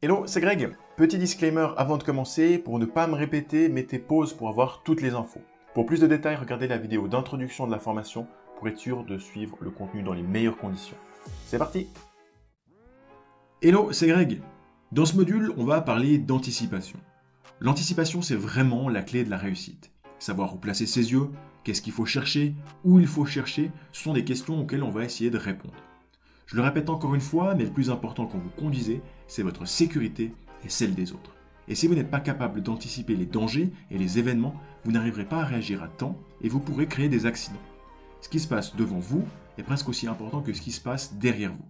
Hello, c'est Greg. Petit disclaimer avant de commencer, pour ne pas me répéter, mettez pause pour avoir toutes les infos. Pour plus de détails, regardez la vidéo d'introduction de la formation pour être sûr de suivre le contenu dans les meilleures conditions. C'est parti! Hello, c'est Greg. Dans ce module, on va parler d'anticipation. L'anticipation, c'est vraiment la clé de la réussite. Savoir où placer ses yeux, qu'est-ce qu'il faut chercher, où il faut chercher, ce sont des questions auxquelles on va essayer de répondre. Je le répète encore une fois, mais le plus important quand vous conduisez, c'est votre sécurité et celle des autres. Et si vous n'êtes pas capable d'anticiper les dangers et les événements, vous n'arriverez pas à réagir à temps et vous pourrez créer des accidents. Ce qui se passe devant vous est presque aussi important que ce qui se passe derrière vous.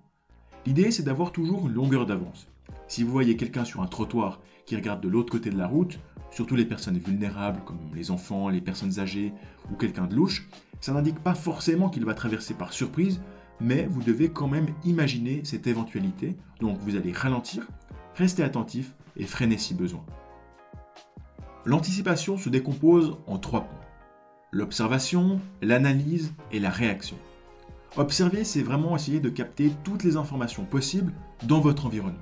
L'idée, c'est d'avoir toujours une longueur d'avance. Si vous voyez quelqu'un sur un trottoir qui regarde de l'autre côté de la route, surtout les personnes vulnérables comme les enfants, les personnes âgées ou quelqu'un de louche, ça n'indique pas forcément qu'il va traverser par surprise, mais vous devez quand même imaginer cette éventualité, donc vous allez ralentir, rester attentif et freiner si besoin. L'anticipation se décompose en 3 points. L'observation, l'analyse et la réaction. Observer, c'est vraiment essayer de capter toutes les informations possibles dans votre environnement.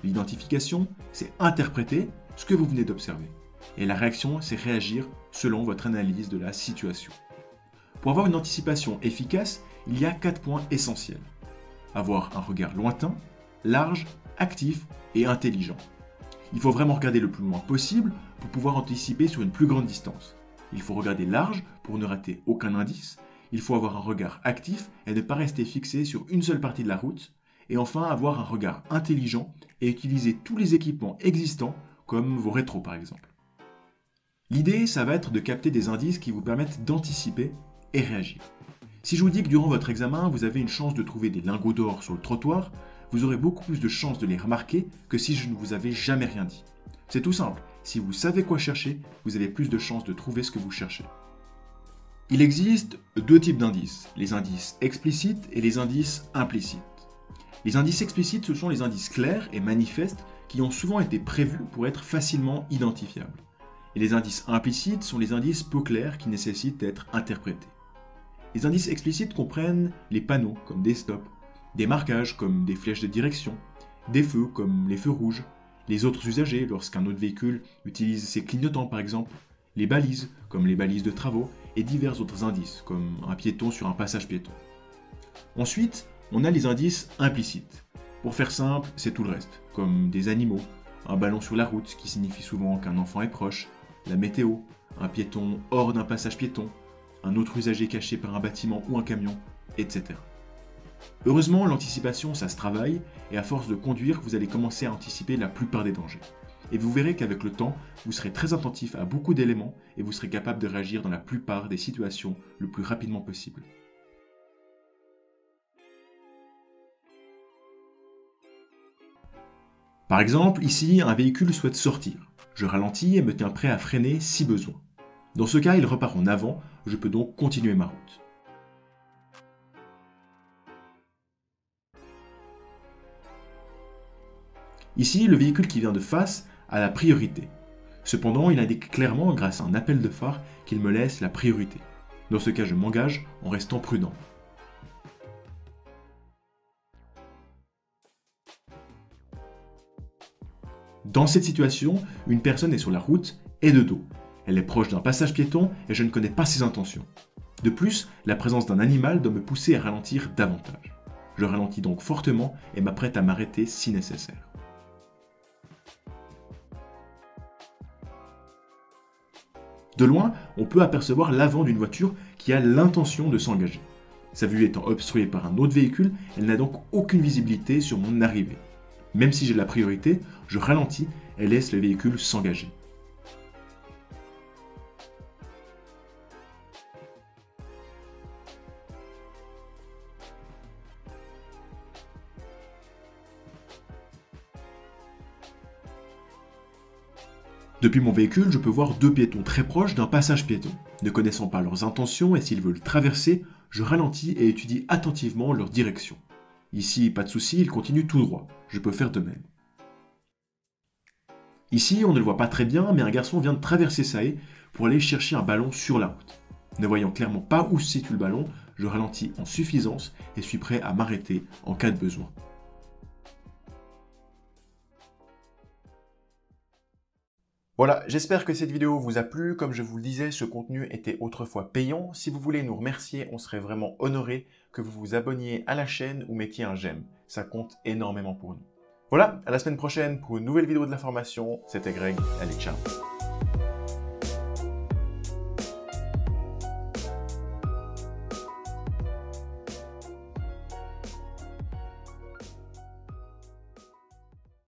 L'identification, c'est interpréter ce que vous venez d'observer. Et la réaction, c'est réagir selon votre analyse de la situation. Pour avoir une anticipation efficace, il y a 4 points essentiels. Avoir un regard lointain, large, actif et intelligent. Il faut vraiment regarder le plus loin possible pour pouvoir anticiper sur une plus grande distance. Il faut regarder large pour ne rater aucun indice. Il faut avoir un regard actif et ne pas rester fixé sur une seule partie de la route. Et enfin, avoir un regard intelligent et utiliser tous les équipements existants, comme vos rétros par exemple. L'idée, ça va être de capter des indices qui vous permettent d'anticiper et réagir. Si je vous dis que durant votre examen, vous avez une chance de trouver des lingots d'or sur le trottoir, vous aurez beaucoup plus de chances de les remarquer que si je ne vous avais jamais rien dit. C'est tout simple, si vous savez quoi chercher, vous avez plus de chances de trouver ce que vous cherchez. Il existe 2 types d'indices, les indices explicites et les indices implicites. Les indices explicites, ce sont les indices clairs et manifestes qui ont souvent été prévus pour être facilement identifiables. Et les indices implicites sont les indices peu clairs qui nécessitent d'être interprétés. Les indices explicites comprennent les panneaux comme des stops, des marquages comme des flèches de direction, des feux comme les feux rouges, les autres usagers lorsqu'un autre véhicule utilise ses clignotants par exemple, les balises comme les balises de travaux et divers autres indices comme un piéton sur un passage piéton. Ensuite, on a les indices implicites. Pour faire simple, c'est tout le reste, comme des animaux, un ballon sur la route qui signifie souvent qu'un enfant est proche, la météo, un piéton hors d'un passage piéton, un autre usager caché par un bâtiment ou un camion, etc. Heureusement, l'anticipation, ça se travaille, et à force de conduire, vous allez commencer à anticiper la plupart des dangers. Et vous verrez qu'avec le temps, vous serez très attentif à beaucoup d'éléments, et vous serez capable de réagir dans la plupart des situations le plus rapidement possible. Par exemple, ici, un véhicule souhaite sortir. Je ralentis et me tiens prêt à freiner si besoin. Dans ce cas, il repart en avant, je peux donc continuer ma route. Ici, le véhicule qui vient de face a la priorité. Cependant, il indique clairement, grâce à un appel de phare, qu'il me laisse la priorité. Dans ce cas, je m'engage en restant prudent. Dans cette situation, une personne est sur la route et de dos. Elle est proche d'un passage piéton et je ne connais pas ses intentions. De plus, la présence d'un animal doit me pousser à ralentir davantage. Je ralentis donc fortement et m'apprête à m'arrêter si nécessaire. De loin, on peut apercevoir l'avant d'une voiture qui a l'intention de s'engager. Sa vue étant obstruée par un autre véhicule, elle n'a donc aucune visibilité sur mon arrivée. Même si j'ai la priorité, je ralentis et laisse le véhicule s'engager. Depuis mon véhicule, je peux voir 2 piétons très proches d'un passage piéton. Ne connaissant pas leurs intentions et s'ils veulent traverser, je ralentis et étudie attentivement leur direction. Ici, pas de souci, ils continuent tout droit. Je peux faire de même. Ici, on ne le voit pas très bien, mais un garçon vient de traverser sa haie pour aller chercher un ballon sur la route. Ne voyant clairement pas où se situe le ballon, je ralentis en suffisance et suis prêt à m'arrêter en cas de besoin. Voilà, j'espère que cette vidéo vous a plu. Comme je vous le disais, ce contenu était autrefois payant. Si vous voulez nous remercier, on serait vraiment honoré que vous vous abonniez à la chaîne ou mettiez un j'aime. Ça compte énormément pour nous. Voilà, à la semaine prochaine pour une nouvelle vidéo de la formation. C'était Greg, allez ciao.